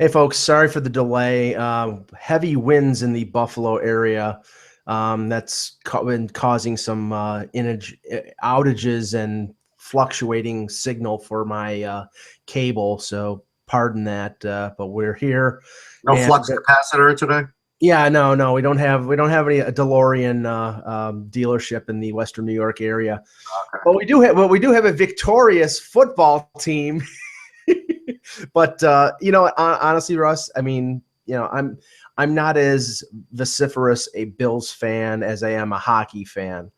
Hey, folks, sorry for the delay. Heavy winds in the Buffalo area. That's been causing some outages and fluctuating signal for my cable. So pardon that, but we're here. No And, flux capacitor today? yeah, no, we don't have any DeLorean dealership in the Western New York area. Okay. But we do have a victorious football team. But honestly, Russ, I mean, I'm not as vociferous a Bills fan as I am a hockey fan.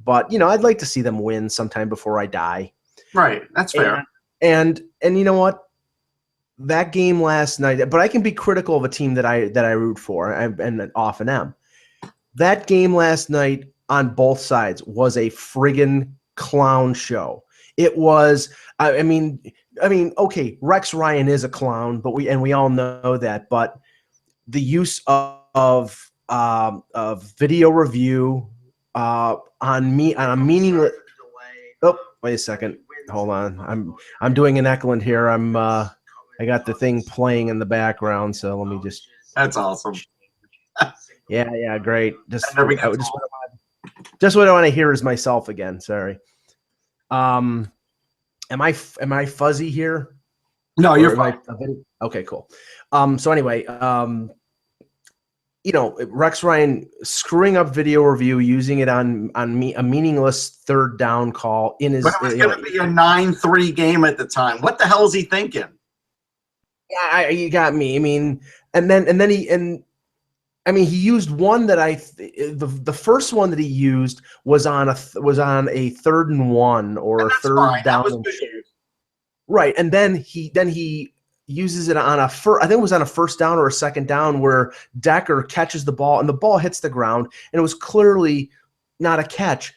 But I'd like to see them win sometime before I die. Right, that's fair. And you know what? That game last night, but I can be critical of a team that I root for, and often am. That game last night on both sides was a friggin' clown show. It was. I mean, okay, Rex Ryan is a clown, but we all know that. But the use of video review on a meaningless. Oh, wait a second. Hold on. I'm doing an Eklund here. I got the thing playing in the background, so let me just. That's awesome. Yeah, great. Just what I want to hear is myself again. Sorry. Am I fuzzy here? No, you're fine. Okay, cool. So anyway, Rex Ryan screwing up video review, using it on a meaningless third down call in his. But it was going to be a 9-3 game at the time. What the hell is he thinking? Yeah, you got me. I mean, and then he used one that the first one that he used was on a 3rd and 1 or a third down. Right, and then he uses it on I think it was on a 1st down or a 2nd down where Decker catches the ball and the ball hits the ground and it was clearly not a catch.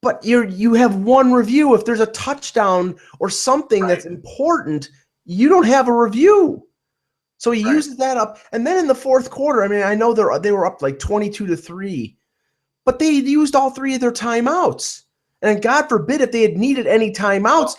But you have one review. If there's a touchdown or something that's important, you don't have a review. So he uses that up, and then in the 4th quarter, I mean, I know they were up like 22-3, but they used all 3 of their timeouts. And God forbid if they had needed any timeouts.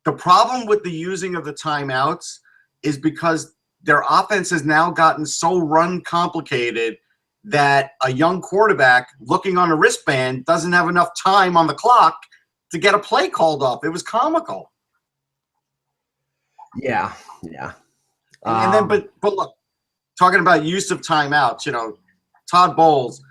The problem with the using of the timeouts is because their offense has now gotten so run complicated that a young quarterback looking on a wristband doesn't have enough time on the clock to get a play called off. It was comical. Yeah. And then, but look, talking about use of timeouts, Todd Bowles,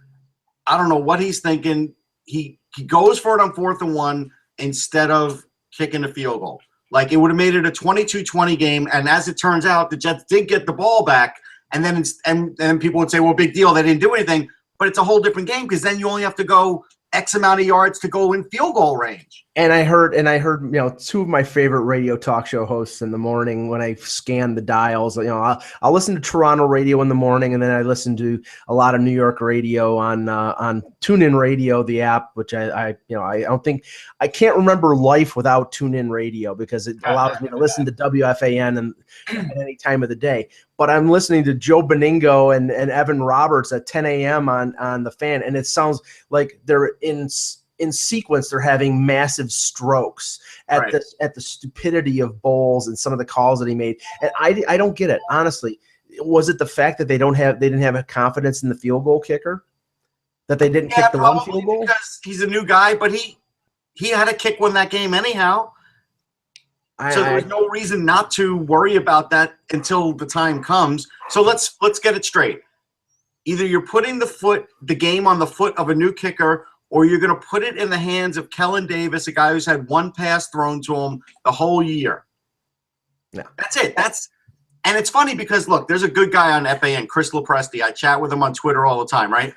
I don't know what he's thinking. He goes for it on 4th and 1 instead of kicking a field goal. Like, it would have made it a 22-20 game, and as it turns out, the Jets did get the ball back, and then people would say, well, big deal, they didn't do anything, but it's a whole different game because then you only have to go X amount of yards to go in field goal range. And I heard, 2 of my favorite radio talk show hosts in the morning when I scan the dials. I'll listen to Toronto radio in the morning, and then I listen to a lot of New York radio on TuneIn Radio, the app, which I don't think I can't remember life without TuneIn Radio because it allows me to listen to WFAN at any time of the day. But I'm listening to Joe Beningo and Evan Roberts at 10 a.m. on the Fan, and it sounds like they're in sequence. They're having massive strokes at the stupidity of Bowles and some of the calls that he made. And I don't get it, honestly. Was it the fact that they didn't have a confidence in the field goal kicker, that they didn't kick the one field goal? Because he's a new guy, but he had a kick win that game anyhow. So there's no reason not to worry about that until the time comes. So let's get it straight. Either you're putting the game on the foot of a new kicker, or you're going to put it in the hands of Kellen Davis, a guy who's had one pass thrown to him the whole year. Yeah. That's it. And it's funny because, look, there's a good guy on FAN, Chris Lopresti. I chat with him on Twitter all the time, right?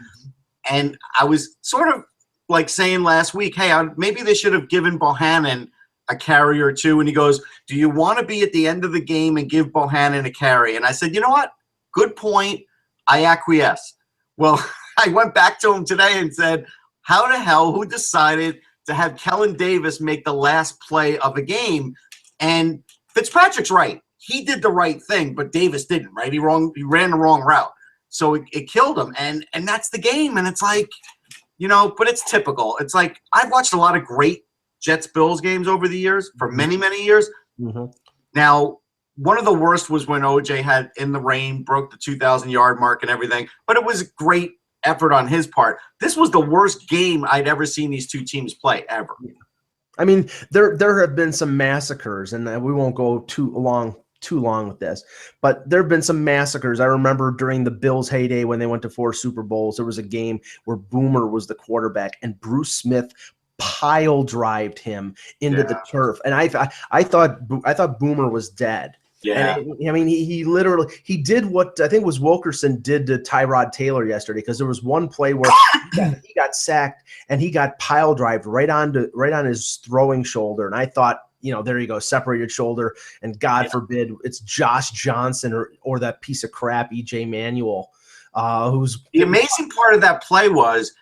And I was sort of like saying last week, hey, maybe they should have given Bohannon a carry or two. And he goes, do you want to be at the end of the game and give Bohannon a carry? And I said, you know what? Good point. I acquiesce. Well, I went back to him today and said, how the hell, who decided to have Kellen Davis make the last play of a game? And Fitzpatrick's right. He did the right thing, but Davis didn't, right? He ran the wrong route. So it killed him. And that's the game. And it's like, but it's typical. It's like I've watched a lot of great Jets-Bills games over the years for many, many years. Mm-hmm. Now, one of the worst was when OJ had in the rain, broke the 2,000-yard mark and everything. But it was a great effort on his part. This was the worst game I'd ever seen these two teams play ever. I mean, there have been some massacres, and we won't go too long with this, but there have been some massacres. I remember during the Bills' heyday when they went to 4 Super Bowls, there was a game where Boomer was the quarterback, and Bruce Smith pile drived him into the turf, and I thought Boomer was dead. Yeah. And I mean, he literally did what I think was Wilkerson did to Tyrod Taylor yesterday, because there was one play where he got sacked and he got pile drived right on his throwing shoulder, and I thought, there you go, separated shoulder, and God forbid it's Josh Johnson or that piece of crap EJ Manuel, who's the amazing part of that play was,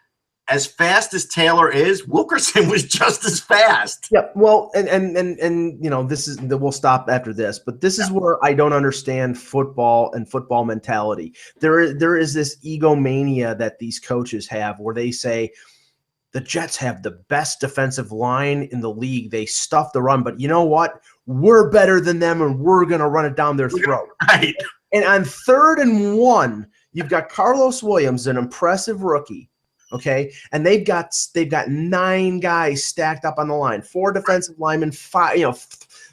as fast as Taylor is, Wilkerson was just as fast. Yeah, well, and this is, we'll stop after this, but this is where I don't understand football and football mentality. There is this egomania that these coaches have, where they say the Jets have the best defensive line in the league. They stuff the run, but you know what? We're better than them, and we're going to run it down their throat. Right. And on 3rd and 1, you've got Carlos Williams, an impressive rookie. Okay, and they've got 9 guys stacked up on the line, 4 defensive linemen, 5,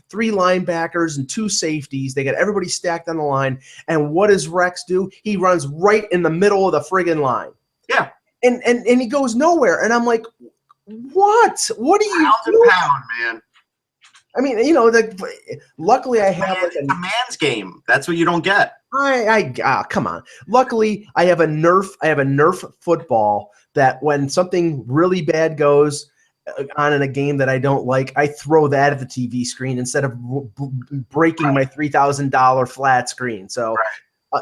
3 linebackers and 2 safeties. They got everybody stacked on the line. And what does Rex do? He runs right in the middle of the friggin' line. Yeah, and he goes nowhere. And I'm like, what? What are you doing? Pound, man. I mean, luckily I have it's a man's game. That's what you don't get. Come on. Luckily, I have a Nerf football that when something really bad goes on in a game that I don't like, I throw that at the TV screen instead of breaking my $3,000 flat screen. So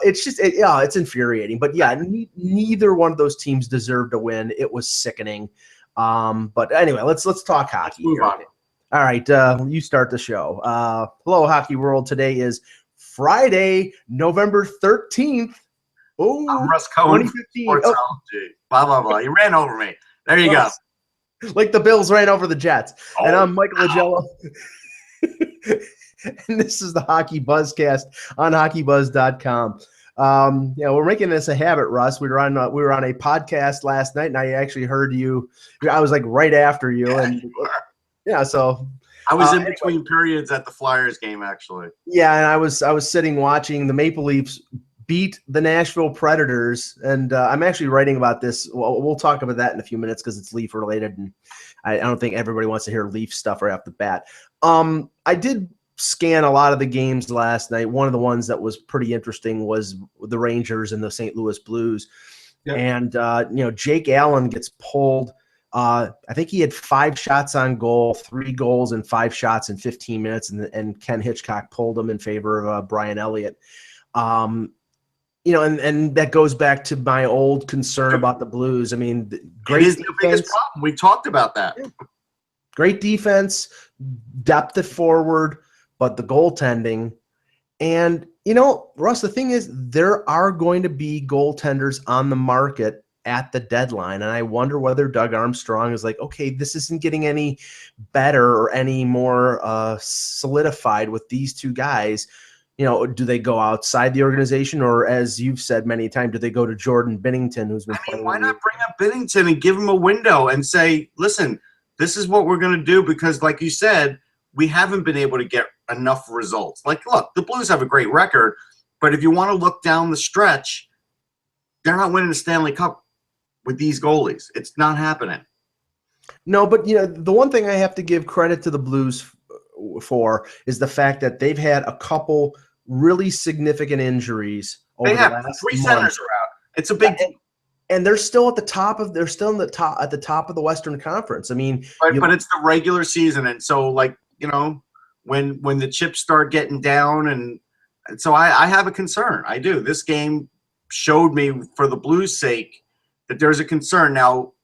it's just, it's infuriating. But yeah, neither one of those teams deserved to win. It was sickening. But anyway, let's talk hockey. Move on. All right, you start the show. Hello, Hockey World. Today is Friday, November 13th. Oh, I'm Russ Cohen. 2015. Blah, blah, blah. You ran over me. There you go. Like the Bills ran over the Jets. And I'm Michael Agello. And this is the Hockey Buzzcast on hockeybuzz.com. We're making this a habit, Russ. We were on a podcast last night, and I actually heard you. I was like right after you. So I was in between periods at the Flyers game, actually. Yeah, and I was sitting watching the Maple Leafs beat the Nashville Predators, and I'm actually writing about this. Well, we'll talk about that in a few minutes because it's Leaf related, and I don't think everybody wants to hear Leaf stuff right off the bat. I did scan a lot of the games last night. One of the ones that was pretty interesting was the Rangers and the St. Louis Blues, and Jake Allen gets pulled. I think he had 5 shots on goal, 3 goals and 5 shots in 15 minutes, and Ken Hitchcock pulled him in favor of Brian Elliott. And that goes back to my old concern about the Blues. I mean, great defense. The biggest problem. We talked about that. Great defense, depth at forward, but the goaltending. And, Russ, the thing is, there are going to be goaltenders on the market at the deadline, and I wonder whether Doug Armstrong is like, okay, this isn't getting any better or any more solidified with these 2 guys. Do they go outside the organization, or, as you've said many times, do they go to Jordan Binnington, who's been playing? Why not bring up Binnington and give him a window and say, listen, this is what we're going to do, because like you said, we haven't been able to get enough results. Like, look, the Blues have a great record, but if you want to look down the stretch, they're not winning the Stanley Cup with these goalies. It's not happening. No, but the one thing I have to give credit to the Blues for is the fact that they've had a couple really significant injuries over the last 3 month. centers are out. It's a big deal. And they're still at the top of at the top of the Western Conference. I mean, but it's the regular season, and so when the chips start getting down, and so I have a concern. I do. This game showed me, for the Blues' sake, that there's a concern. Now,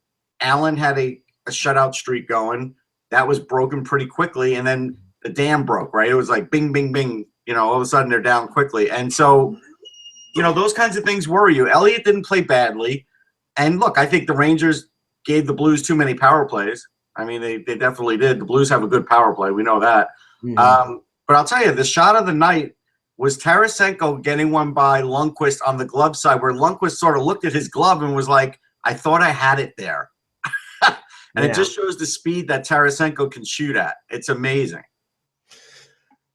Allen had a shutout streak going. That was broken pretty quickly, and then the dam broke, right? It was like bing, bing, bing. All of a sudden they're down quickly. And so, those kinds of things worry you. Elliott didn't play badly. And look, I think the Rangers gave the Blues too many power plays. I mean, they definitely did. The Blues have a good power play. We know that. Mm-hmm. But I'll tell you, the shot of the night was Tarasenko getting one by Lundqvist on the glove side, where Lundqvist sort of looked at his glove and was like, I thought I had it there. And it just shows the speed that Tarasenko can shoot at. It's amazing.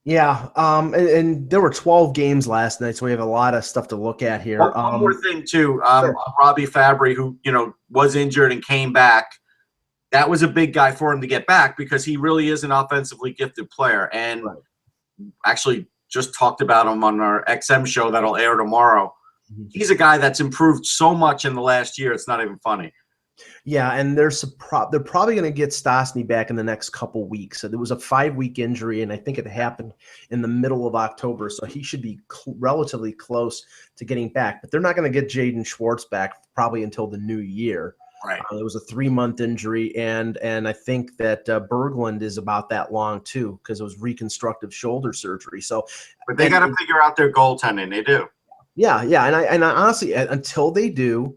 Yeah, and there were 12 games last night, so we have a lot of stuff to look at here. One more thing, too. Sure. Robby Fabbri, who, was injured and came back, that was a big guy for him to get back because he really is an offensively gifted player. And actually just talked about him on our XM show that'll air tomorrow. Mm-hmm. He's a guy that's improved so much in the last year, it's not even funny. Yeah, and they're probably going to get Stastny back in the next couple weeks. So there was a 5-week injury, and I think it happened in the middle of October, so he should be relatively close to getting back. But they're not going to get Jaden Schwartz back probably until the new year. Right. It was a 3-month injury, and I think that Berglund is about that long too because it was reconstructive shoulder surgery. So, but they got to figure out their goaltending. They do. Yeah, and I honestly, until they do.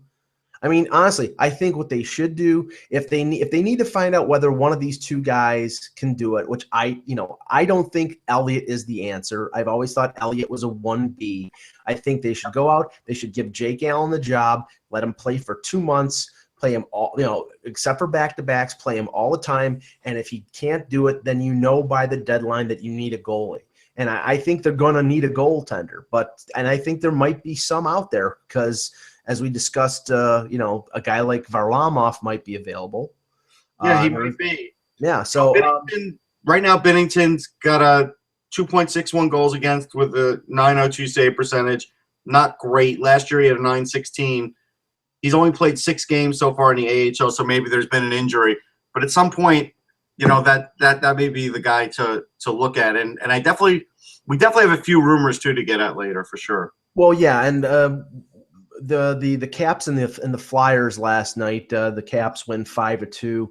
I mean, honestly, I think what they should do if they need to find out whether one of these two guys can do it, which I don't think Elliott is the answer. I've always thought Elliott was a 1B. I think they should go out. They should give Jake Allen the job, let him play for 2 months, play him all, except for back-to-backs, play him all the time. And if he can't do it, then by the deadline that you need a goalie. And I think they're going to need a goaltender. And I think there might be some out there because – as we discussed, a guy like Varlamov might be available. Yeah, he might be. Yeah, so right now Binnington's got a 2.61 goals against with a .902 save percentage. Not great. Last year he had a .916. He's only played 6 games so far in the AHL, so maybe there's been an injury. But at some point, that may be the guy to look at. And we definitely have a few rumors too to get at later for sure. Well, yeah, and the Caps and the Flyers last night. The Caps win 5-2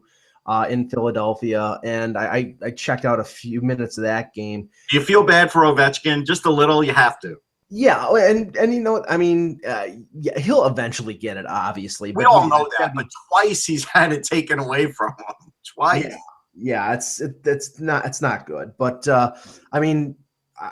in Philadelphia, and I checked out a few minutes of that game. Do you feel bad for Ovechkin? Just a little. You have to. Yeah, and you know what I mean. Yeah, he'll eventually get it. Obviously, we all know that. But twice he's had it taken away from him. Twice. Yeah, it's not good. But I mean.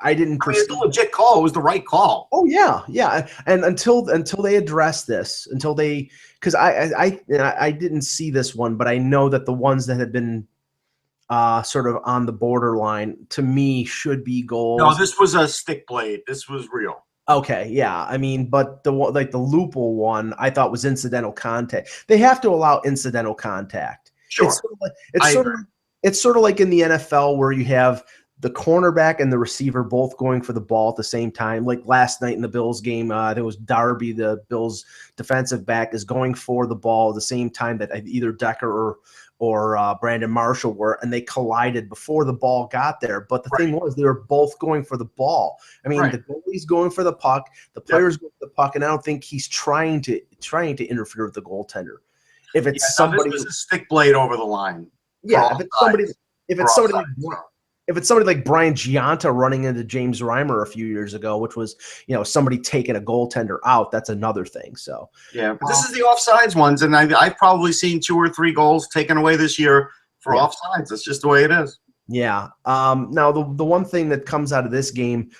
It's a legit call. It was the right call. Oh yeah. And until they address this, because I didn't see this one, but I know that the ones that had been sort of on the borderline to me should be goals. No, this was a stick blade. This was real. Okay, yeah. I mean, but the Lupul one I thought was incidental contact. They have to allow incidental contact. Sure. It's sort of like in the NFL where you have the cornerback and the receiver both going for the ball at the same time. Like last night in the Bills game, there was Darby, the Bills defensive back, is going for the ball at the same time that either Decker or Brandon Marshall were, and they collided before the ball got there. But the thing was, they were both going for the ball. I mean, the goalie's going for the puck, the player's going for the puck, and I don't think he's trying to interfere with the goaltender. If it's somebody, this was a stick blade over the line. Yeah, if it's somebody like Brian Giunta running into James Reimer a few years ago, which was, somebody taking a goaltender out, that's another thing. So yeah, but this is the offsides ones, and I've probably seen 2 or 3 goals taken away this year for offsides. That's just the way it is. Yeah. Now the one thing that comes out of this game,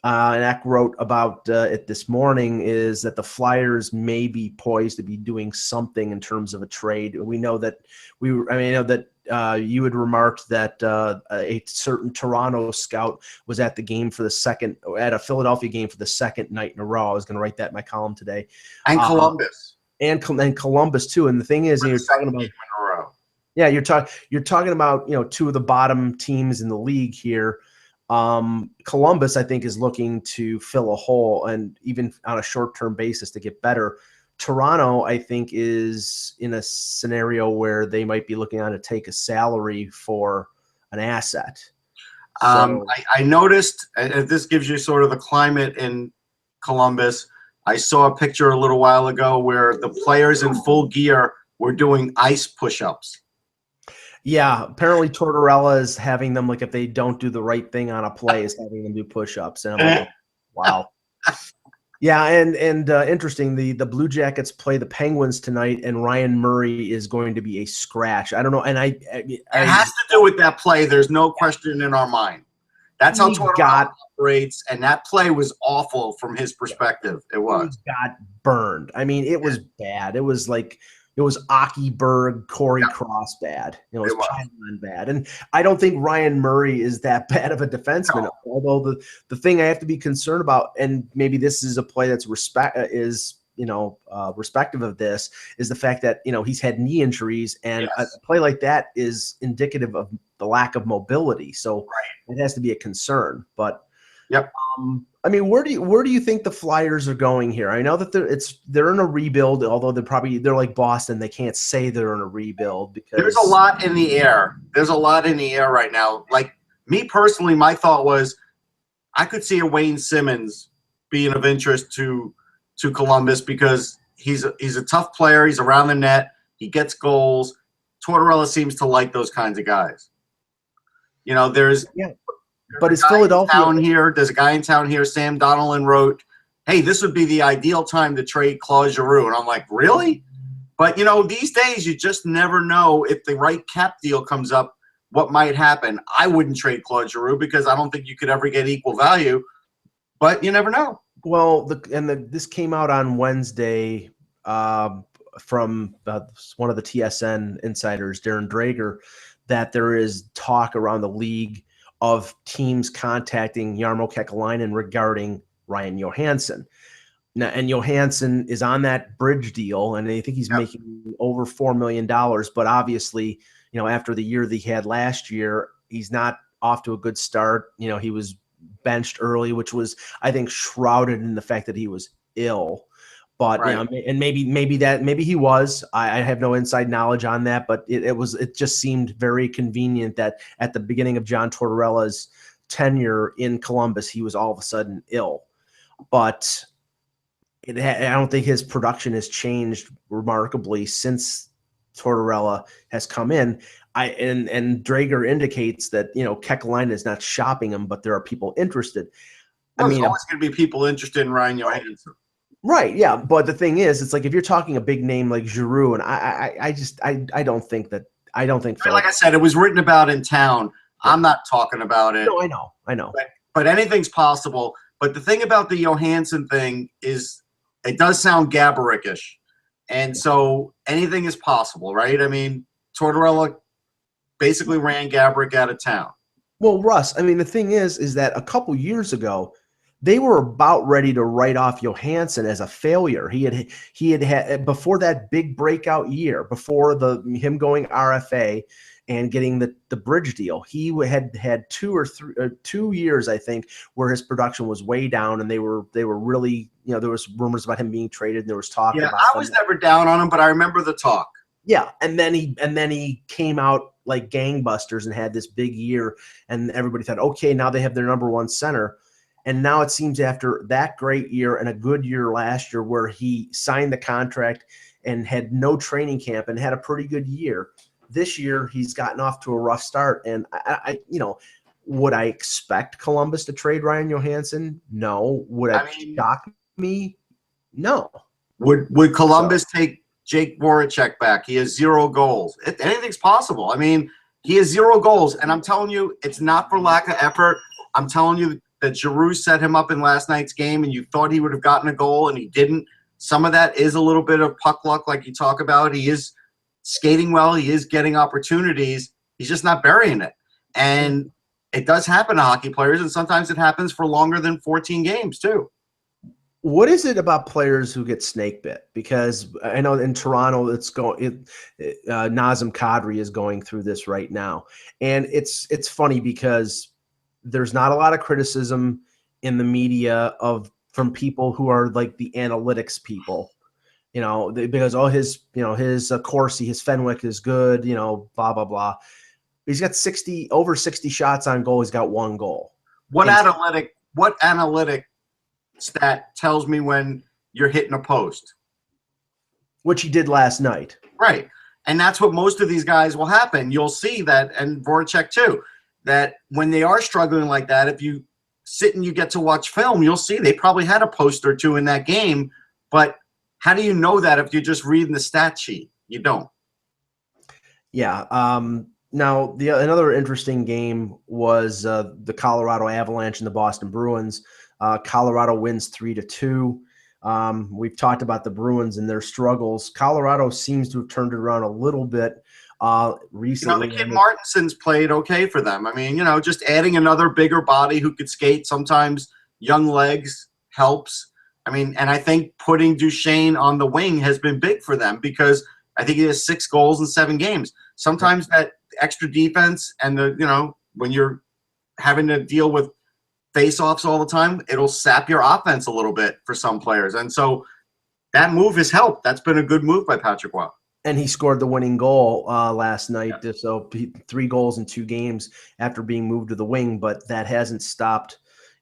and Eck wrote about it this morning, is that the Flyers may be poised to be doing something in terms of a trade. We know that you had remarked that a certain Toronto scout was at a Philadelphia game for the second night in a row. I was going to write that in my column today. And Columbus. And Columbus too. And the thing is, you're talking about you're talking about 2 of the bottom teams in the league here. Columbus, I think, is looking to fill a hole, and even on a short-term basis to get better. Toronto, I think, is in a scenario where they might be looking on to take a salary for an asset. I noticed, and this gives you sort of the climate in Columbus, I saw a picture a little while ago where the players in full gear were doing ice push-ups. Yeah, apparently Tortorella is having them, like, if they don't do the right thing on a play, is having them do push-ups. And I'm like, wow. Yeah, and interesting, the Blue Jackets play the Penguins tonight, and Ryan Murray is going to be a scratch. I don't know, and it has to do with that play. There's no question in our mind. That's how He Tortorella operates, and that play was awful from his perspective. It was. He got burned. I mean, it was bad. It was like it was Aki Berg, Corey Cross bad. It was Pylon bad. And I don't think Ryan Murray is that bad of a defenseman. No. Although the thing I have to be concerned about, and maybe this is a play that's respective of this, is the fact that, he's had knee injuries, and a play like that is indicative of the lack of mobility. So it has to be a concern. But I mean, where do you think the Flyers are going here? I know that they're in a rebuild, although they're like Boston. They can't say they're in a rebuild because there's a lot in the air. There's a lot in the air right now. Like me personally, my thought was I could see a Wayne Simmons being of interest to Columbus because he's a tough player. He's around the net. He gets goals. Tortorella seems to like those kinds of guys. But it's Philadelphia. There's a guy in town here. Sam Donnellan wrote, "Hey, this would be the ideal time to trade Claude Giroux." And I'm like, really? But these days you just never know if the right cap deal comes up, what might happen. I wouldn't trade Claude Giroux because I don't think you could ever get equal value. But you never know. Well, this came out on Wednesday from one of the TSN insiders, Darren Drager, that there is talk around the league of teams contacting Jarmo Kekalainen regarding Ryan Johansson. Now, and Johansson is on that bridge deal, and I think he's making over $4 million. But obviously, after the year that he had last year, he's not off to a good start. He was benched early, which was, I think, shrouded in the fact that he was ill. But and maybe he was. I have no inside knowledge on that, but it just seemed very convenient that at the beginning of John Tortorella's tenure in Columbus, he was all of a sudden ill. But I don't think his production has changed remarkably since Tortorella has come in. And Drager indicates that Kekalainen is not shopping him, but there are people interested. There's always going to be people interested in Ryan Johansson. Right, yeah, but the thing is, it's like if you're talking a big name like Giroux, and I don't think. Like I said, it was written about in town. I'm not talking about it. No, I know. But anything's possible. But the thing about the Johansson thing is, it does sound Gaborik-ish, and so anything is possible, right? I mean, Tortorella basically ran Gaborik out of town. Well, Russ, I mean, the thing is that a couple years ago, they were about ready to write off Johansson as a failure. He had before that big breakout year, before him going RFA and getting the bridge deal. He had 2 years, I think, where his production was way down, and they were really, there was rumors about him being traded, and there was talk. Yeah, I was never down on him, but I remember the talk. Yeah, and then he came out like gangbusters and had this big year, and everybody thought, okay, now they have their number one center. And now it seems after that great year and a good year last year where he signed the contract and had no training camp and had a pretty good year, this year he's gotten off to a rough start. And would I expect Columbus to trade Ryan Johansson? No. Would it shock me? No. Would Columbus take Jake Voracek back? He has 0 goals. Anything's possible. I mean, he has 0 goals, and I'm telling you, it's not for lack of effort. I'm telling you that Giroux set him up in last night's game, and you thought he would have gotten a goal, and he didn't. Some of that is a little bit of puck luck, like you talk about. He is skating well. He is getting opportunities. He's just not burying it. And it does happen to hockey players, and sometimes it happens for longer than 14 games too. What is it about players who get snake bit? Because I know in Toronto, Nazem Kadri is going through this right now, and it's funny because there's not a lot of criticism in the media from people who are like the analytics people, because his Corsi, his Fenwick is good, blah blah blah. He's got over 60 shots on goal. He's got 1 goal. What analytic stat tells me when you're hitting a post? Which he did last night. Right, and that's what most of these guys will happen. You'll see that, and Voracek too, that when they are struggling like that, if you sit and you get to watch film, you'll see they probably had a post or 2 in that game. But how do you know that if you're just reading the stat sheet? You don't. Yeah. Now, another interesting game was the Colorado Avalanche and the Boston Bruins. Colorado wins 3-2. We've talked about the Bruins and their struggles. Colorado seems to have turned it around a little bit recently. The kid Martinson's played okay for them. I mean, just adding another bigger body who could skate. Sometimes young legs helps. I mean, and I think putting Duchene on the wing has been big for them because I think he has 6 goals in 7 games. Sometimes that extra defense and when you're having to deal with face-offs all the time, it'll sap your offense a little bit for some players. And so that move has helped. That's been a good move by Patrick Roy. And he scored the winning goal last night. Yeah. So 3 goals in 2 games after being moved to the wing, but that hasn't stopped,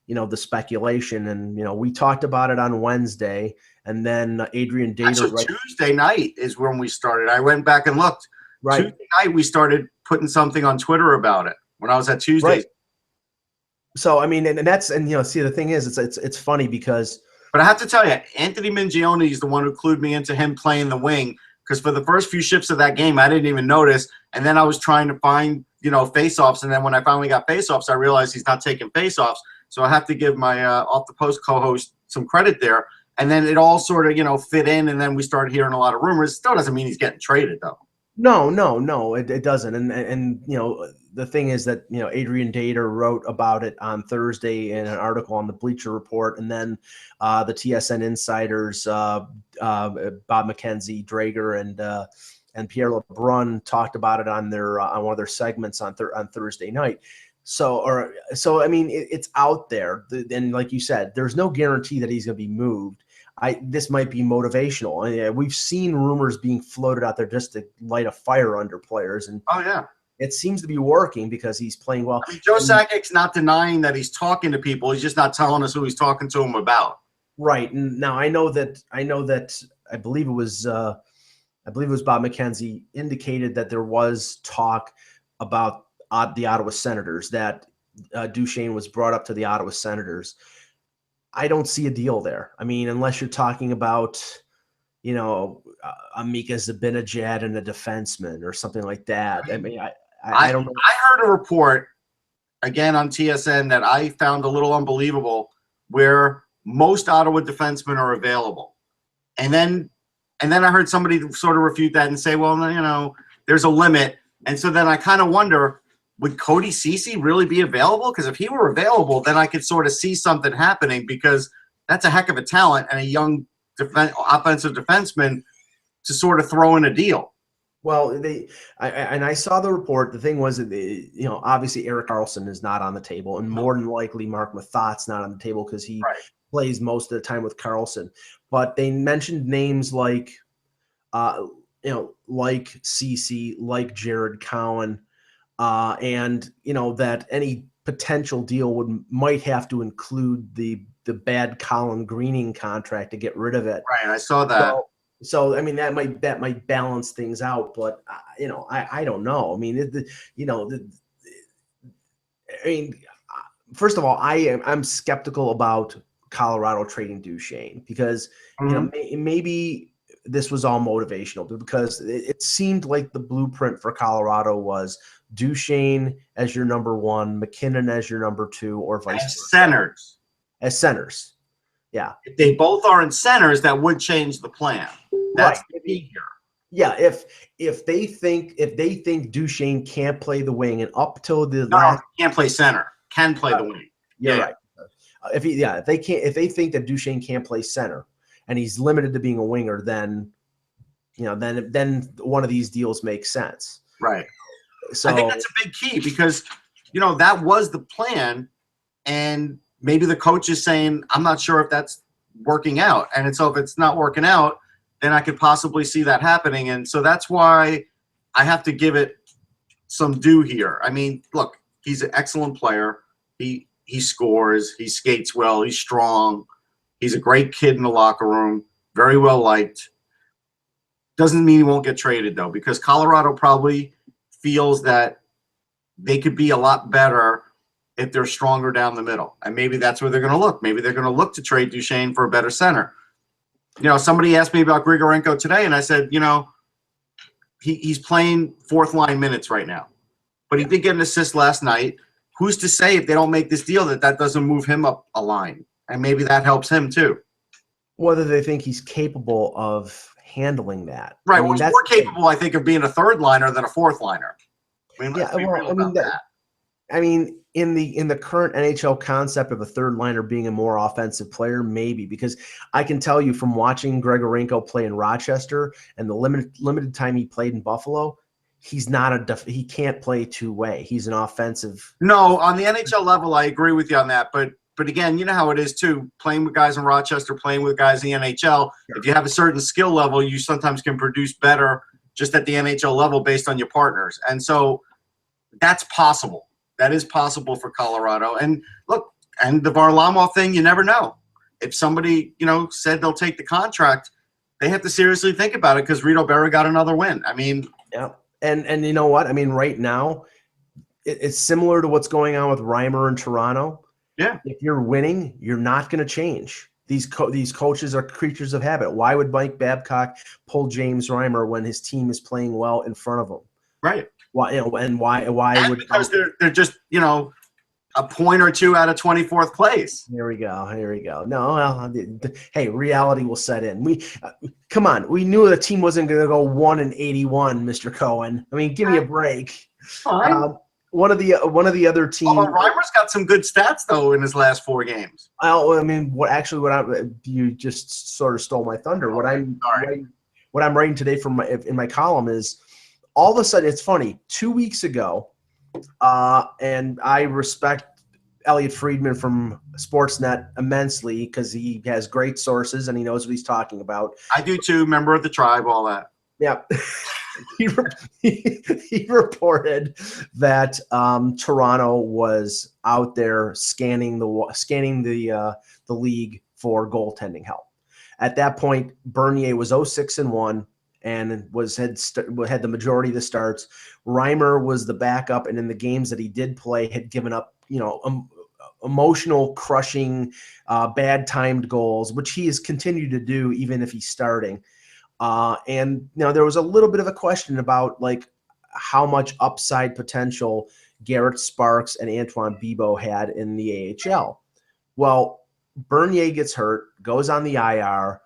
the speculation. And, we talked about it on Wednesday, and then Adrian Dater. Actually, Tuesday night is when we started. I went back and looked. Right. Tuesday night we started putting something on Twitter about it when I was at Tuesday. Right. So, I mean, and the thing is, it's funny because. But I have to tell you, Anthony Mingione is the one who clued me into him playing the wing. Because for the first few shifts of that game, I didn't even notice. And then I was trying to find, face-offs. And then when I finally got face-offs, I realized he's not taking face-offs. So I have to give my Off the Post co-host some credit there. And then it all sort of, fit in. And then we started hearing a lot of rumors. Still doesn't mean he's getting traded, though. No, it doesn't. And the thing is that, Adrian Dater wrote about it on Thursday in an article on the Bleacher Report. And then the TSN insiders, Bob McKenzie, Drager, and Pierre LeBrun talked about it on one of their segments on Thursday night. So I mean, it's out there. And like you said, there's no guarantee that he's going to be moved. This might be motivational. We've seen rumors being floated out there just to light a fire under players. And oh yeah, it seems to be working because he's playing well. I mean, Joe Sakic's not denying that he's talking to people. He's just not telling us who he's talking to them about. Right. And now I know that I believe it was Bob McKenzie indicated that there was talk about the Ottawa Senators, that Duchene was brought up to the Ottawa Senators. I don't see a deal there. I mean, unless you're talking about, Mika Zibanejad and a defenseman or something like that. I mean, I don't know. I heard a report, again on TSN, that I found a little unbelievable, where most Ottawa defensemen are available. And then I heard somebody sort of refute that and say, well, there's a limit. And so then I kind of wonder, would Cody Ceci really be available? Because if he were available, then I could sort of see something happening, because that's a heck of a talent and a young offensive defenseman to sort of throw in a deal. Well, I saw the report. The thing was that obviously Erik Karlsson is not on the table, and more than likely Mark Mathat's not on the table because he plays most of the time with Karlsson. But they mentioned names like, like Ceci, like Jared Cowan. And that any potential deal might have to include the bad Colin Greening contract to get rid of it. Right, I saw that. So I mean that might balance things out, but I don't know. I mean, first of all, I'm skeptical about Colorado trading Duchene because maybe this was all motivational, because it seemed like the blueprint for Colorado was Duchene as your number 1, McKinnon as your number 2, or vice versa. As centers. Yeah. If they both are in centers, that would change the plan. That's the key here. Yeah, if they think Duchene can't play the wing, and up till can't play center, can play the wing. Yeah, right. If they think that Duchene can't play center and he's limited to being a winger, then then one of these deals makes sense. Right. So I think that's a big key, because that was the plan, and maybe the coach is saying, I'm not sure if that's working out. And so if it's not working out, then I could possibly see that happening. And so that's why I have to give it some due here. I mean, look, he's an excellent player. He scores, he skates well, he's strong. He's a great kid in the locker room, very well liked. Doesn't mean he won't get traded, though, because Colorado probably feels that they could be a lot better if they're stronger down the middle. And maybe that's where they're going to look. Maybe they're going to look to trade Duchene for a better center. Somebody asked me about Grigorenko today, and I said, he's playing 4th line minutes right now. but he did get an assist last night. Who's to say if they don't make this deal that doesn't move him up a line? And maybe that helps him too. Whether they think he's capable of handling that. Right. Well, he's more capable, I think, of being a third liner than a fourth liner. I mean, let's be real about that. I mean, in the current NHL concept of a third liner being a more offensive player, maybe, because I can tell you from watching Grigorenko play in Rochester and the limited time he played in Buffalo, he can't play two-way. He's an offensive. No, on the NHL level, I agree with you on that. But again, you know how it is too. Playing with guys in Rochester, playing with guys in the NHL. Sure. If you have a certain skill level, you sometimes can produce better just at the NHL level based on your partners, and so that's possible. That is possible for Colorado. And look, and the Varlamov thing, you never know. If somebody, said they'll take the contract, they have to seriously think about it because Rito Berra got another win. I mean, yeah. And you know what? I mean, right now, it's similar to what's going on with Reimer in Toronto. Yeah. If you're winning, you're not going to change. These coaches are creatures of habit. Why would Mike Babcock pull James Reimer when his team is playing well in front of him? Right. Why? And would because they're just a point or two out of 24th place. Here we go. No, well, hey, reality will set in. Come on. We knew the team wasn't going to go 1-81, Mr. Cohen. I mean, give me a break. Fine. One of the other teams. Although Reimer's got some good stats though in his last 4 games. You just sort of stole my thunder. What I'm writing today in my column is, all of a sudden, it's funny. 2 weeks ago, and I respect Elliot Friedman from Sportsnet immensely because he has great sources and he knows what he's talking about. I do too. Member of the tribe, all that. Yeah. he reported that Toronto was out there scanning the league for goaltending help. At that point, Bernier was 0-6-1 and had the majority of the starts. Reimer was the backup, and in the games that he did play, had given up emotional, crushing, bad timed goals, which he has continued to do even if he's starting. And there was a little bit of a question about how much upside potential Garrett Sparks and Antoine Bibeau had in the AHL. Well, Bernier gets hurt, goes on the IR.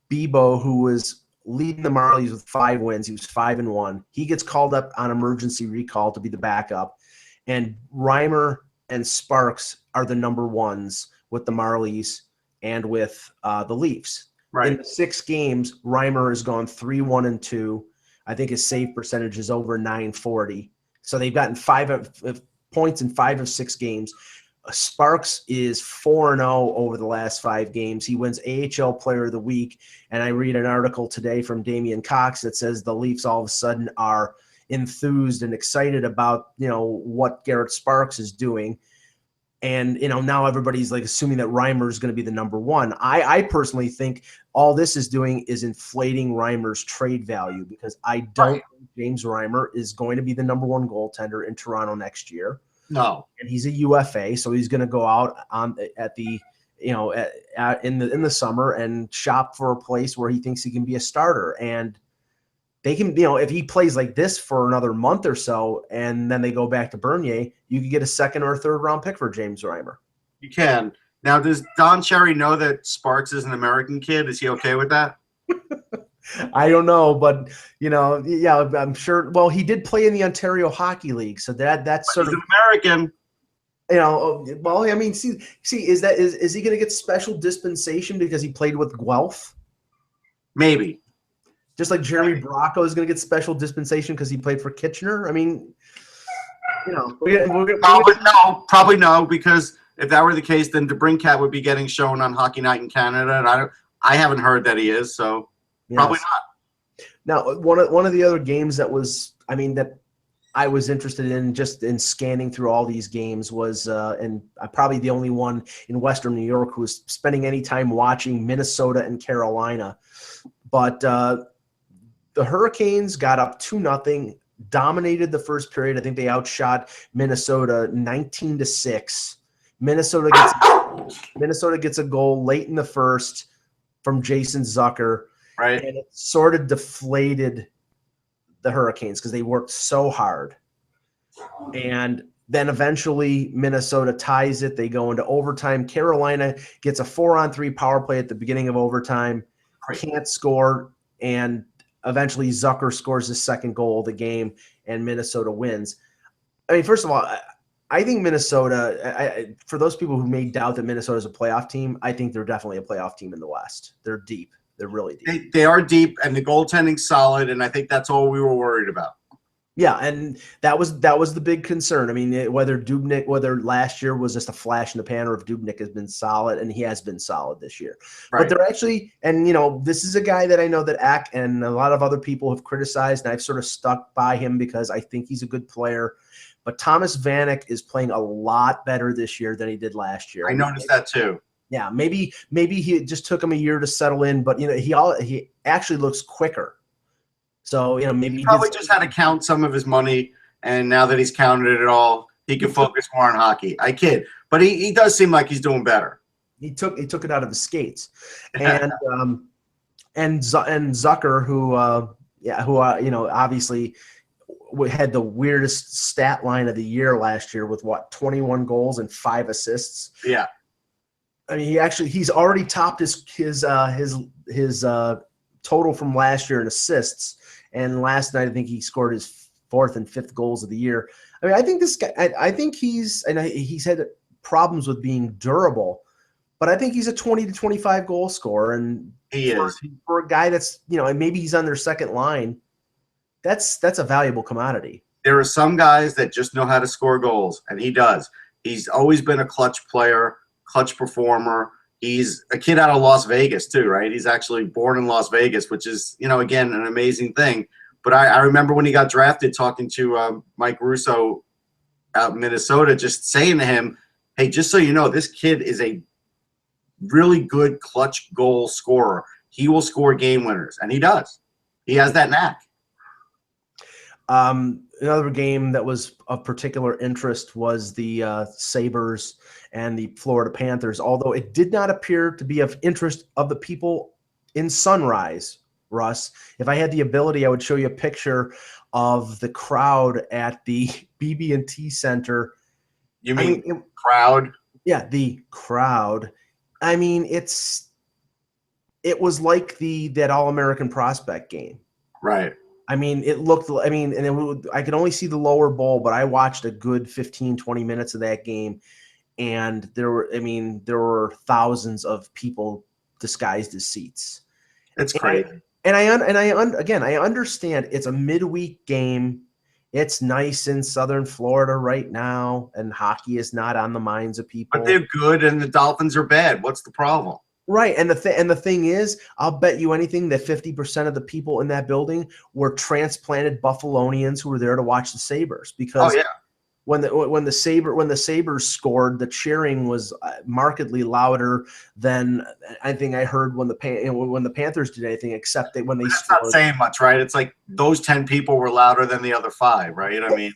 Bibeau, who was leading the Marlies with 5 wins, he was 5-1. He gets called up on emergency recall to be the backup. And Reimer and Sparks are the number ones with the Marlies and with the Leafs. Right. In the 6 games, Reimer has gone 3-1-2. I think his save percentage is over .940. So they've gotten 5 points in 5 of 6 games. Sparks is 4-0 over the last 5 games. He wins AHL Player of the Week. And I read an article today from Damian Cox that says the Leafs all of a sudden are enthused and excited about, what Garrett Sparks is doing. And, now everybody's assuming that Reimer is going to be the number one. I personally think all this is doing is inflating Reimer's trade value because I don't think James Reimer is going to be the number one goaltender in Toronto next year. No. And he's a UFA, so he's going to go out in the summer and shop for a place where he thinks he can be a starter. And they can, if he plays like this for another month or so, and then they go back to Bernier, you could get a 2nd or 3rd round pick for James Reimer. You can. Now, does Don Cherry know that Sparks is an American kid? Is he okay with that? I don't know, but I'm sure. Well, he did play in the Ontario Hockey League, so that's sort he's of an American. Well, I mean, see, is he going to get special dispensation because he played with Guelph? Maybe. Just like Jeremy Bracco is going to get special dispensation because he played for Kitchener. I mean, probably no, because if that were the case, then DeBrincat would be getting shown on Hockey Night in Canada, and I haven't heard that he is, so probably not. Now, one of the other games that I was interested in just in scanning through all these games was, and I'm probably the only one in Western New York who was spending any time watching Minnesota and Carolina, but the Hurricanes got up 2-0, dominated the first period. I think they outshot Minnesota 19-6. Minnesota gets a goal late in the first from Jason Zucker, right? And it sort of deflated the Hurricanes because they worked so hard. And then eventually Minnesota ties it. They go into overtime. Carolina gets a 4-on-3 power play at the beginning of overtime, can't score, and eventually Zucker scores his second goal of the game, and Minnesota wins. I mean, first of all, I think Minnesota, for those people who may doubt that Minnesota is a playoff team, I think they're definitely a playoff team in the West. They're deep. They're really deep. They are deep, and the goaltending's solid, and I think that's all we were worried about. Yeah, and that was the big concern. I mean, whether last year was just a flash in the pan, or if Dubnyk has been solid, and he has been solid this year. Right. But they're actually, and this is a guy that I know that Ack and a lot of other people have criticized, and I've sort of stuck by him because I think he's a good player. But Thomas Vanek is playing a lot better this year than he did last year. I noticed that too. Yeah, maybe he just took him a year to settle in, but he actually looks quicker. So, maybe he probably just had to count some of his money, and now that he's counted it all, he can focus more on hockey. I kid, but he does seem like he's doing better. He took it out of the skates, and Zucker, who obviously had the weirdest stat line of the year last year with 21 goals and 5 assists. Yeah, I mean he's already topped his total from last year in assists. And last night, I think he scored his 4th and 5th goals of the year. I mean, I think this guy. I think he's had problems with being durable, but I think he's a 20 to 25 goal scorer. And he is for a guy that's and maybe he's on their second line. That's a valuable commodity. There are some guys that just know how to score goals, and he does. He's always been a clutch player, clutch performer. He's a kid out of Las Vegas too, right? He's actually born in Las Vegas, which is, again, an amazing thing. But I remember when he got drafted, talking to Mike Russo out in Minnesota, just saying to him, hey, just so you know, this kid is a really good clutch goal scorer. He will score game winners, and he does. He has that knack. Another game that was of particular interest was the Sabres and the Florida Panthers, although it did not appear to be of interest of the people in Sunrise, Russ. If I had the ability, I would show you a picture of the crowd at the BB&T Center. You mean crowd? Yeah, the crowd. I mean, it was like that All-American Prospect game. Right. I mean, I could only see the lower bowl, but I watched a good 15, 20 minutes of that game, and there were thousands of people disguised as seats. It's crazy. I understand it's a midweek game. It's nice in Southern Florida right now, and hockey is not on the minds of people. But they're good, and the Dolphins are bad. What's the problem? Right, and the thing is, I'll bet you anything that 50% of the people in that building were transplanted Buffalonians who were there to watch the Sabres, because when the Sabres scored, the cheering was markedly louder than I think I heard when the Panthers did anything, except that when they That's scored. Not saying much, right? It's like those 10 people were louder than the other 5, right? I mean.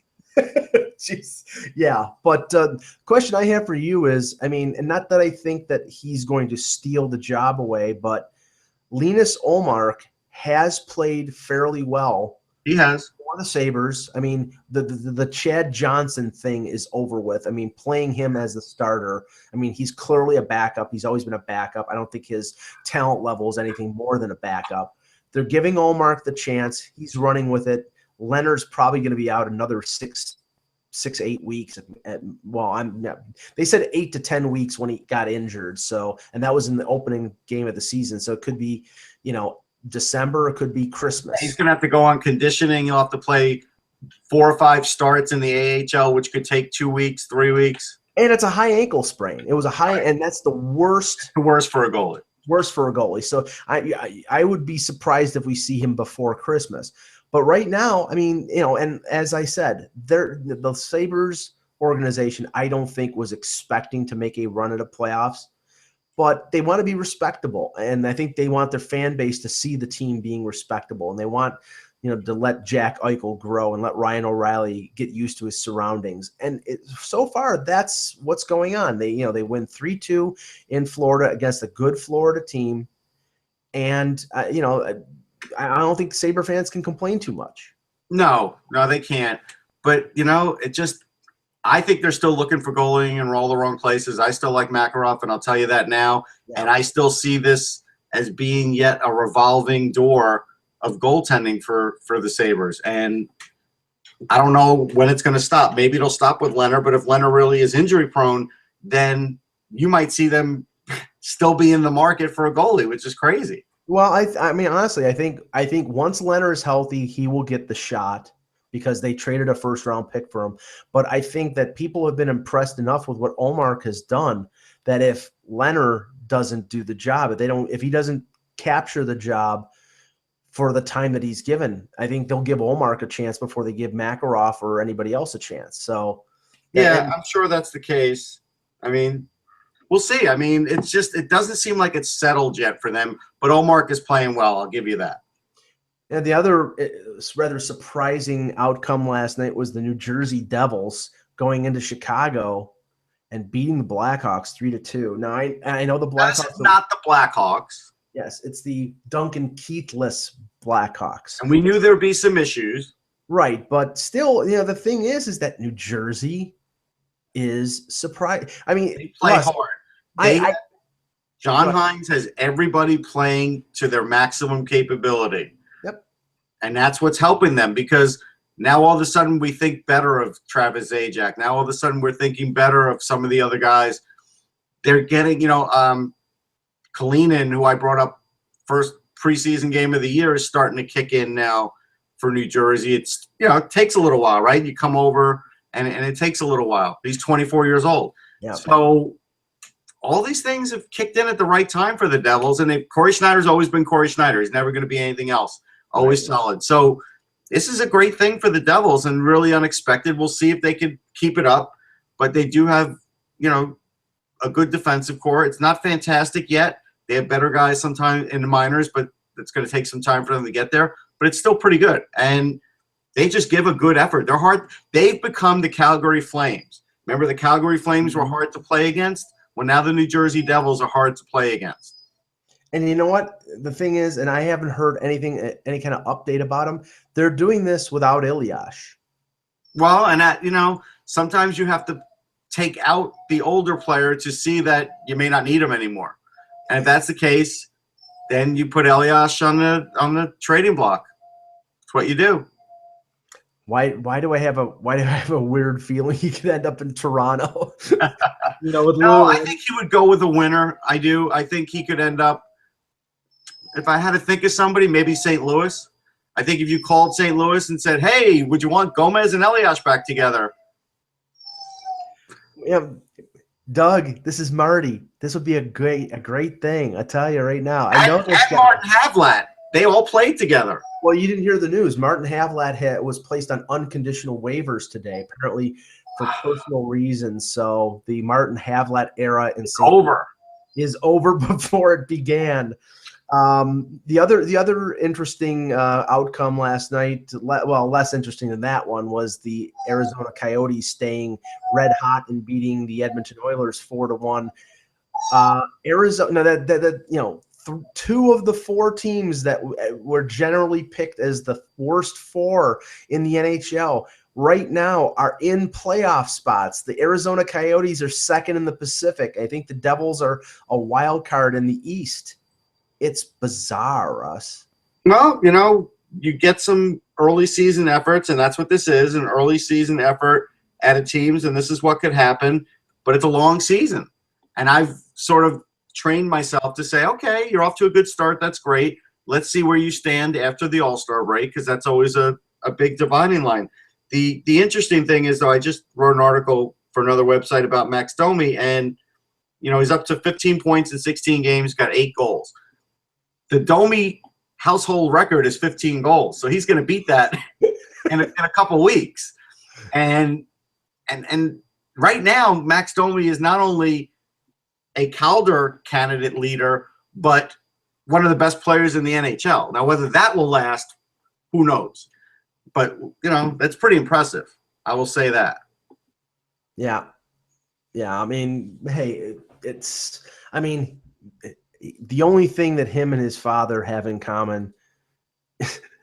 Jeez. Yeah, but the question I have for you is, and not that I think that he's going to steal the job away, but Linus Ullmark has played fairly well. He has. For the Sabres. I mean, the Chad Johnson thing is over with. I mean, playing him as the starter, he's clearly a backup. He's always been a backup. I don't think his talent level is anything more than a backup. They're giving Ullmark the chance. He's running with it. Leonard's probably going to be out another 6-8 weeks. They said 8 to 10 weeks when he got injured. So, and that was in the opening game of the season. So it could be, December, it could be Christmas. He's going to have to go on conditioning. He'll have to play 4 or 5 starts in the AHL, which could take 2 weeks, 3 weeks. And it's a high ankle sprain. It was a high, and that's the worst. The worst for a goalie. Worst for a goalie. So I would be surprised if we see him before Christmas. But right now, and as I said, the Sabres organization, I don't think was expecting to make a run at the playoffs, but they want to be respectable. And I think they want their fan base to see the team being respectable. And they want, to let Jack Eichel grow and let Ryan O'Reilly get used to his surroundings. And so far, that's what's going on. They win 3-2 in Florida against a good Florida team. And, I don't think Sabre fans can complain too much. No, they can't. But, I think they're still looking for goalie in all the wrong places. I still like Makarov, and I'll tell you that now. Yeah. And I still see this as being yet a revolving door of goaltending for the Sabres. And I don't know when it's going to stop. Maybe it'll stop with Leonard, but if Leonard really is injury prone, then you might see them still be in the market for a goalie, which is crazy. Well, I mean, honestly, I think once Leonard is healthy, he will get the shot because they traded a first-round pick for him. But I think that people have been impressed enough with what Ullmark has done that if Leonard doesn't do the job, if he doesn't capture the job for the time that he's given, I think they'll give Ullmark a chance before they give Makarov or anybody else a chance. So, yeah, I'm sure that's the case. I mean, we'll see. I mean, it doesn't seem like it's settled yet for them, but Ullmark is playing well. I'll give you that. And the other rather surprising outcome last night was the New Jersey Devils going into Chicago and beating the Blackhawks 3-2. Now, I know the Blackhawks. That's not the Blackhawks. Yes, it's the Duncan Keith-less Blackhawks. And we knew there would be some issues. Right, but still, the thing is that New Jersey is surprised. I mean, they play hard. John Hines has everybody playing to their maximum capability. Yep. And that's what's helping them because now all of a sudden we think better of Travis Zajac. Now all of a sudden we're thinking better of some of the other guys. They're getting, Kalinin, who I brought up first preseason game of the year, is starting to kick in now for New Jersey. It's, it takes a little while, right? You come over and it takes a little while. He's 24 years old. Yeah. So all these things have kicked in at the right time for the Devils. And Corey Schneider's always been Corey Schneider. He's never going to be anything else. Always solid. So this is a great thing for the Devils and really unexpected. We'll see if they can keep it up. But they do have, a good defensive core. It's not fantastic yet. They have better guys sometimes in the minors, but it's going to take some time for them to get there. But it's still pretty good. And they just give a good effort. They're hard. They've become the Calgary Flames. Remember the Calgary Flames were hard to play against? Well, now the New Jersey Devils are hard to play against. And you know what? The thing is, and I haven't heard any kind of update about them, they're doing this without Ilyash. Well, and sometimes you have to take out the older player to see that you may not need him anymore. And if that's the case, then you put Ilyash on the trading block. That's what you do. Why do I have a weird feeling he could end up in Toronto? No, I think he would go with a winner. I do. I think he could end up. If I had to think of somebody, maybe St. Louis. I think if you called St. Louis and said, "Hey, would you want Gomez and Elias back together?" Yeah, Doug, this is Marty. This would be a great thing. I tell you right now. I know this guy. Martin Havlat. They all played together. Well, you didn't hear the news. Martin Havlat was placed on unconditional waivers today, apparently for personal reasons. So the Martin Havlat era is over before it began. The other interesting outcome last night, less interesting than that one, was the Arizona Coyotes staying red hot and beating the Edmonton Oilers 4-1. Arizona, two of the four teams that were generally picked as the worst four in the NHL right now are in playoff spots. The Arizona Coyotes are second in the Pacific. I think the Devils are a wild card in the East. It's bizarre, Russ. Well, you get some early season efforts, and that's what this is, an early season effort at a teams, and this is what could happen, but it's a long season. And I've sort of trained myself to say, okay, you're off to a good start. That's great. Let's see where you stand after the All-Star break, because that's always a big dividing line. The interesting thing is, though, I just wrote an article for another website about Max Domi, and, he's up to 15 points in 16 games, got 8 goals. The Domi household record is 15 goals, so he's going to beat that in a couple weeks. And right now, Max Domi is not only a Calder candidate leader, but one of the best players in the NHL. Now, whether that will last, who knows? But, that's pretty impressive. I will say that. Yeah. Yeah, I mean, hey, the only thing that him and his father have in common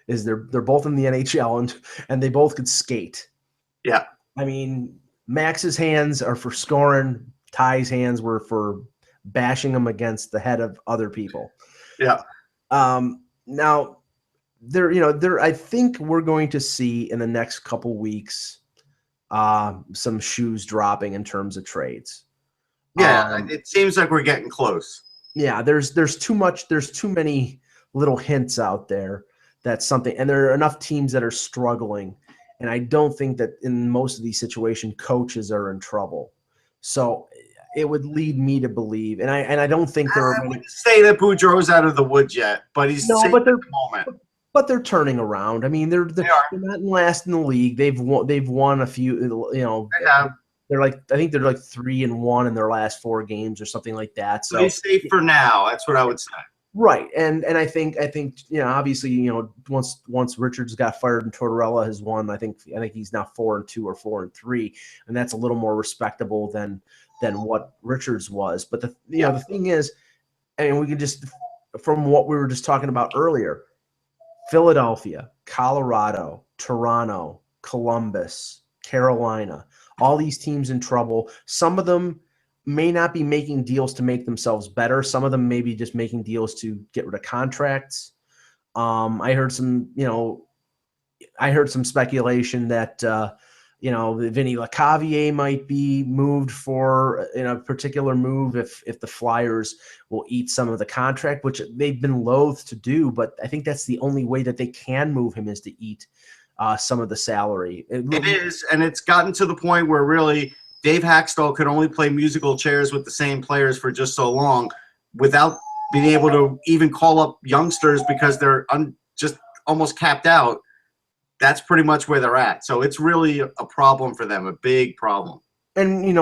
is they're both in the NHL and they both could skate. Yeah. I mean, Max's hands are for scoring. Ty's hands were for bashing him against the head of other people. Yeah. Now, I think we're going to see in the next couple weeks some shoes dropping in terms of trades. Yeah, it seems like we're getting close. Yeah, there's too many little hints out there that something, and there are enough teams that are struggling, and I don't think that in most of these situations coaches are in trouble. So it would lead me to believe, and I don't think there are I many. wouldn't say that Boudreau's out of the woods yet, but he's safe at the moment. But they're turning around. I mean, they're not last in the league. They've won a few. You know, I think they're like 3-1 in their last 4 games or something like that. So he's safe for now. That's what I would say. Right, and I think obviously once Richards got fired and Tortorella has won, I think he's now 4-2 or 4-3, and that's a little more respectable than what Richards was. But the thing is, I mean, we can just, from what we were just talking about earlier, Philadelphia, Colorado, Toronto, Columbus, Carolina, all these teams in trouble. Some of them may not be making deals to make themselves better. Some of them may be just making deals to get rid of contracts. I heard some speculation that Vinny LeCavier might be moved for a particular move if the Flyers will eat some of the contract, which they've been loath to do. But I think that's the only way that they can move him, is to eat some of the salary. It is, and it's gotten to the point where really Dave Hackstall could only play musical chairs with the same players for just so long without being able to even call up youngsters because they're just almost capped out. That's pretty much where they're at. So it's really a problem for them, a big problem. And,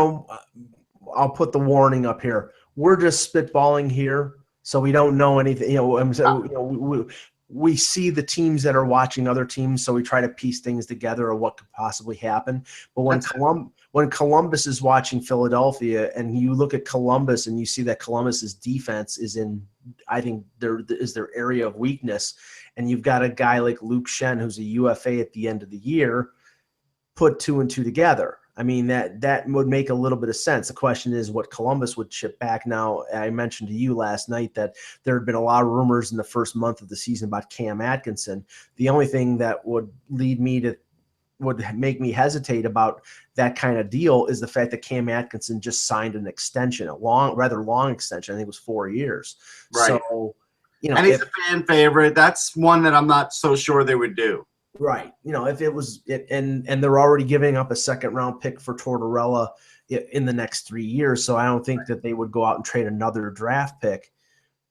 I'll put the warning up here. We're just spitballing here, so we don't know anything. We see the teams that are watching other teams, so we try to piece things together of what could possibly happen. But when Columbus is watching Philadelphia, and you look at Columbus and you see that Columbus's defense is I think their area of weakness, and you've got a guy like Luke Shen, who's a UFA at the end of the year, put 2 and 2 together. I mean, that would make a little bit of sense. The question is what Columbus would ship back. Now, I mentioned to you last night that there had been a lot of rumors in the first month of the season about Cam Atkinson. The only thing that would make me hesitate about that kind of deal is the fact that Cam Atkinson just signed an extension, rather long extension. I think it was 4 years. Right. So, and he's a fan favorite. That's one that I'm not so sure they would do. Right. If it was and they're already giving up a 2nd-round pick for Tortorella in the next 3 years. So I don't think that they would go out and trade another draft pick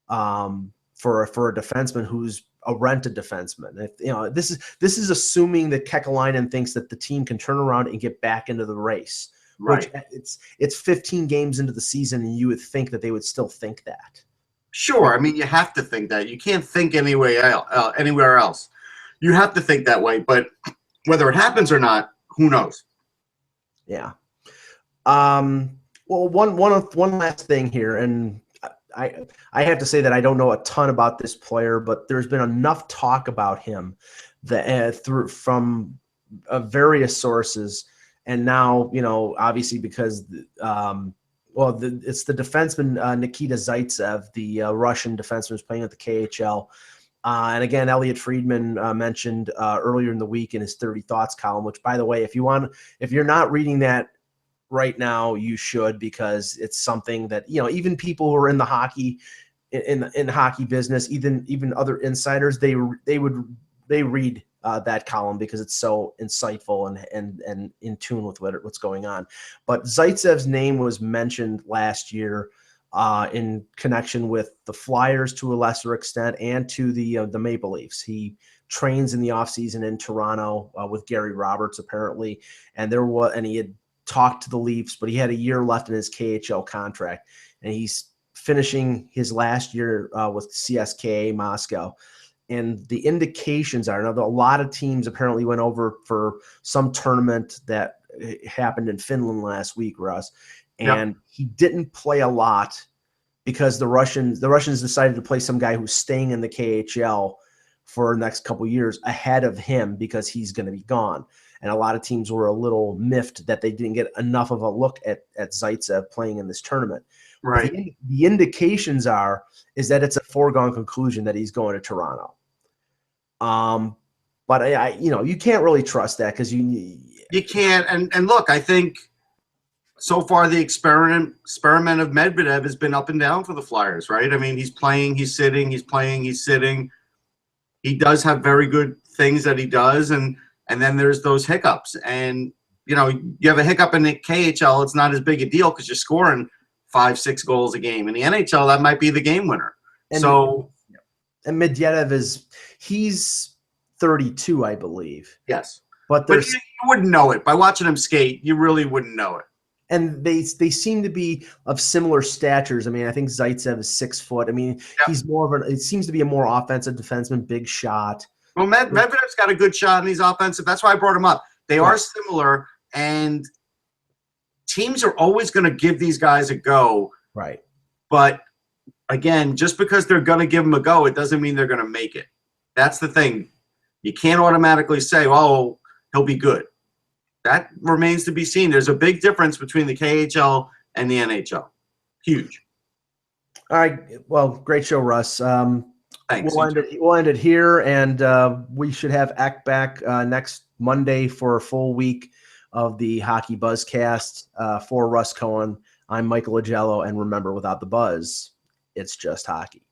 for a defenseman who's a rented defenseman. This is assuming that Kekalainen thinks that the team can turn around and get back into the race. Right. Which it's 15 games into the season, and you would think that they would still think that. Sure. I mean, you have to think that. You can't think anywhere else. You have to think that way, but whether it happens or not, who knows? Yeah. Well, one last thing here, and I have to say that I don't know a ton about this player, but there's been enough talk about him that from various sources, and now obviously because it's the defenseman Nikita Zaitsev, the Russian defenseman who's playing at the KHL. And again, Elliot Friedman mentioned earlier in the week in his 30 Thoughts column, which, by the way, if you're not reading that right now, you should, because it's something that even people who are in the hockey in hockey business, even other insiders, they read that column because it's so insightful and in tune with what's going on. But Zaitsev's name was mentioned last year in connection with the Flyers to a lesser extent, and to the Maple Leafs. He trains in the offseason in Toronto with Gary Roberts, apparently, and he had talked to the Leafs, but he had a year left in his KHL contract, and he's finishing his last year with CSKA Moscow. And the indications are, a lot of teams apparently went over for some tournament that happened in Finland last week, Russ, and he didn't play a lot because the Russians decided to play some guy who's staying in the KHL for the next couple of years ahead of him because he's going to be gone. and a lot of teams were a little miffed that they didn't get enough of a look at Zaitsev playing in this tournament. Right. The indications is that it's a foregone conclusion that he's going to Toronto. But you can't really trust that because you can't. And look, I think so far the experiment of Medvedev has been up and down for the Flyers, right? I mean, he's playing, he's sitting, he's playing, he's sitting. He does have very good things that he does, and then there's those hiccups. And you have a hiccup in the KHL, it's not as big a deal because you're scoring 5-6 goals a game. In the NHL, that might be the game winner. And Medvedev he's 32, I believe. Yes. But you wouldn't know it. By watching him skate, you really wouldn't know it. And they seem to be of similar statures. I mean, I think Zaitsev is 6 foot. I mean, he's it seems to be a more offensive defenseman, big shot. Well, Medvedev's got a good shot and he's offensive. That's why I brought him up. They are similar, and teams are always going to give these guys a go. Right. But again, just because they're going to give them a go, it doesn't mean they're going to make it. That's the thing. You can't automatically say, oh, he'll be good. That remains to be seen. There's a big difference between the KHL and the NHL. Huge. All right. Well, great show, Russ. Thanks. We'll end it here, and we should have Eck back next Monday for a full week of the Hockey Buzzcast. For Russ Cohen, I'm Michael Agello, and remember, without the buzz, it's just hockey.